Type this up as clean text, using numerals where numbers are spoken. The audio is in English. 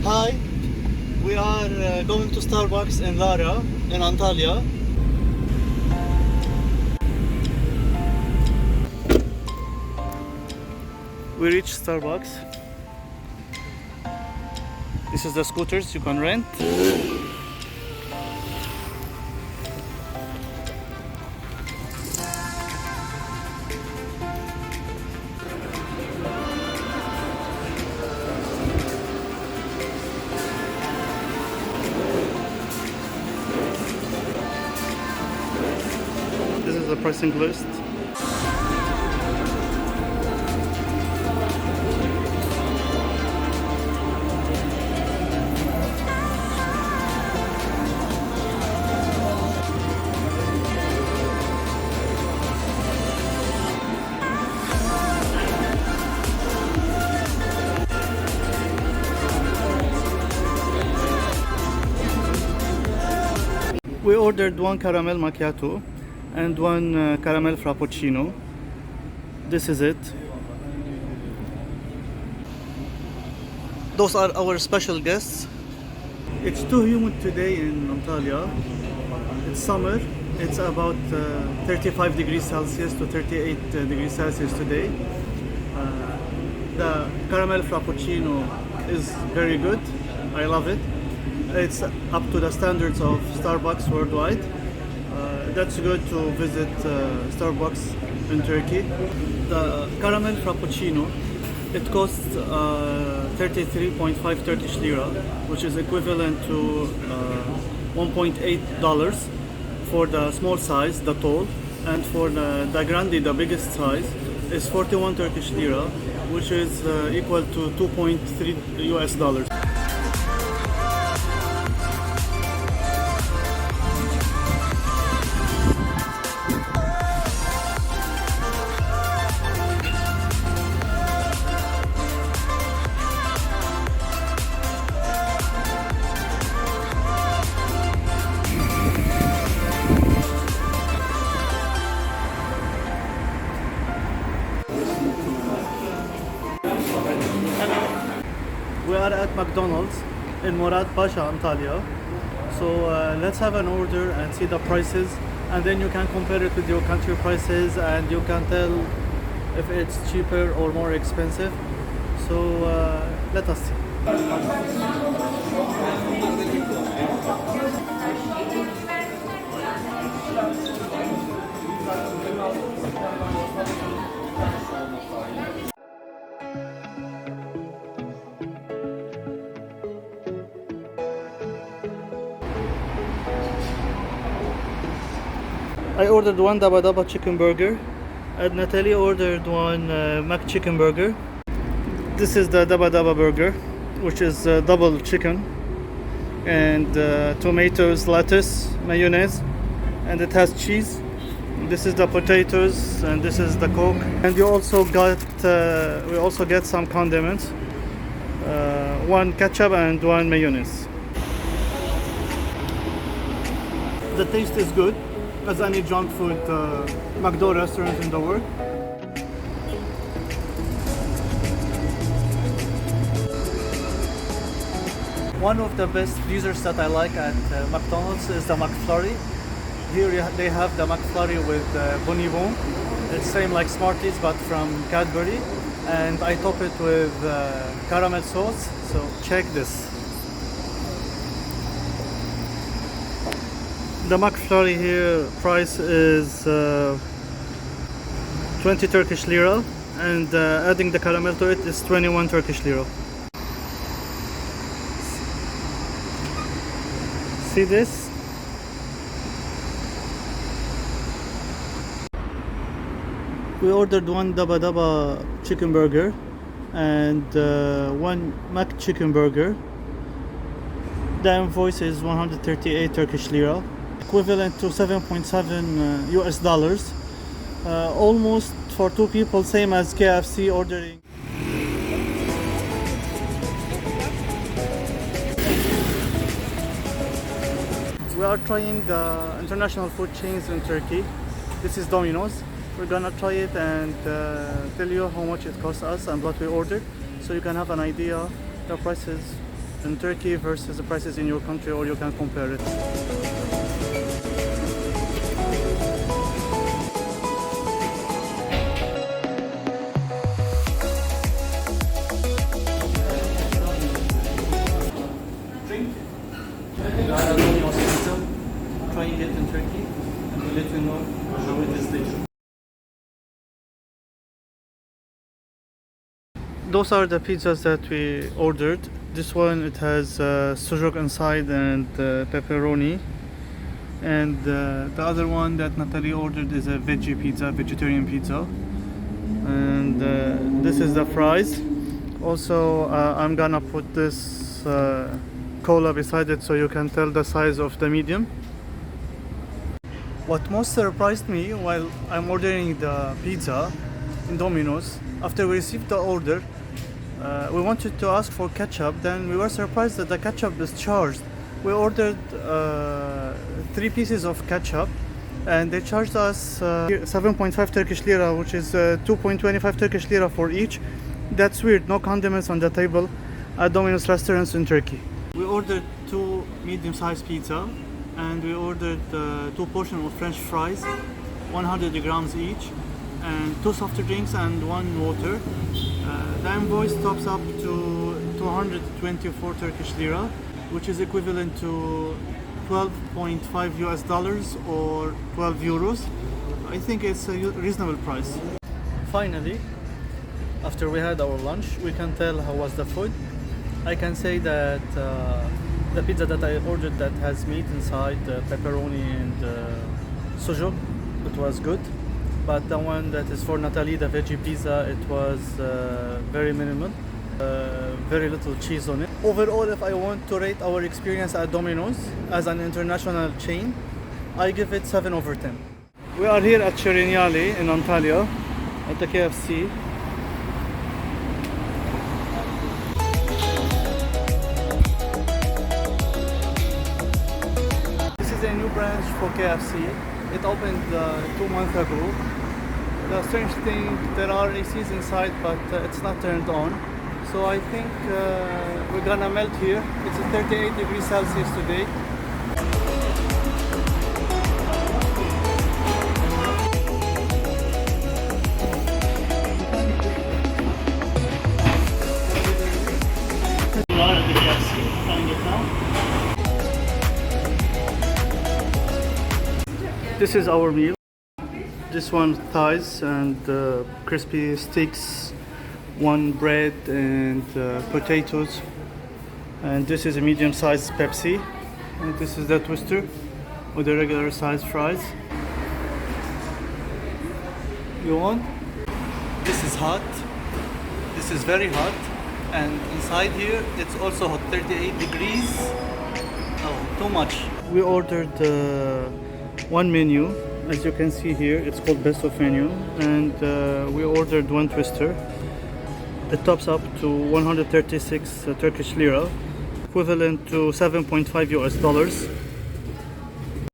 Hi, we are going to Starbucks in Lara, in Antalya. We reached Starbucks. This is the scooters you can rent. This is the pricing list. We ordered one caramel macchiato and one caramel frappuccino. This is it. Those are our special guests. It's too humid today in Antalya. It's summer. It's about 35 degrees Celsius to 38 degrees Celsius today. The caramel frappuccino is very good. I love it. It's up to the standards of Starbucks worldwide. That's good to visit Starbucks in Turkey. The caramel frappuccino, it costs 33.5 Turkish lira, which is equivalent to $1.8 for the small size, the tall, and for the grande, the biggest size, is 41 Turkish lira, which is equal to $2.3 US. We are at McDonald's in Murad Pasha, Antalya. So let's have an order and see the prices, and then you can compare it with your country prices and you can tell if it's cheaper or more expensive. So let us see. I ordered one Daba Daba chicken burger, and Natalie ordered one Mac chicken burger. This is the Daba Daba burger, which is double chicken and tomatoes, lettuce, mayonnaise, and it has cheese. This is the potatoes, and this is the Coke. And you also got we also get some condiments, one ketchup and one mayonnaise. The taste is good as any junk food McDo restaurant in the world. One of the best desserts that I like at McDonald's is the McFlurry. Here they have the McFlurry with Bonibon. It's same like Smarties but from Cadbury, and I top it with caramel sauce. So check this. The McFlurry here price is 20 Turkish lira, and adding the caramel to it is 21 Turkish lira. See this? We ordered one Daba Daba chicken burger and one Mac chicken burger. The invoice is 138 Turkish lira, equivalent to $7.7 US. Almost for two people, same as KFC ordering. We are trying the international food chains in Turkey. This is Domino's. We're gonna try it and tell you how much it costs us and what we ordered, so you can have an idea the prices in Turkey versus the prices in your country, or you can compare it. Drink. Domino's pizza. Trying it in Turkey, and we'll let you know how it is later. Those are the pizzas that we ordered. This one, it has sucuk inside and pepperoni, and the other one that Natalie ordered is a veggie pizza, vegetarian pizza, and this is the fries. Also, I'm gonna put this cola beside it so you can tell the size of the medium. What most surprised me while I'm ordering the pizza in Domino's, after we received the order, we wanted to ask for ketchup, then we were surprised that the ketchup is charged. We ordered 3 pieces of ketchup and they charged us 7.5 Turkish lira, which is 2.25 Turkish lira for each. That's weird, no condiments on the table at Domino's restaurants in Turkey. We ordered 2 medium-sized pizza and we ordered 2 portions of French fries, 100 grams each, and 2 soft drinks and 1 water. The invoice tops up to 224 Turkish lira, which is equivalent to 12.5 US dollars or 12 euros. I think it's a reasonable price. Finally, after we had our lunch, we can tell how was the food. I can say that the pizza that I ordered that has meat inside, pepperoni and sucuk, it was good. But the one that is for Natalie, the veggie pizza, it was very minimal, very little cheese on it. Overall, if I want to rate our experience at Domino's as an international chain, I give it 7 over 10. We are here at Cerignali in Antalya at the KFC. This is a new branch for KFC. It opened 2 months ago. The strange thing, there are ACs inside, but it's not turned on. So I think we're gonna melt here. It's 38 degrees Celsius today. We are at the KFC, trying it now. This is our meal. This one thighs and crispy steaks, 1 bread and potatoes. And this is a medium-sized Pepsi. And this is the twister with the regular size fries. You want? This is hot. This is very hot. And inside here, it's also hot, 38 degrees. Oh, too much. We ordered 1 menu. As you can see here, it's called best of menu, and we ordered 1 twister. It tops up to 136 Turkish lira, equivalent to 7.5 US dollars.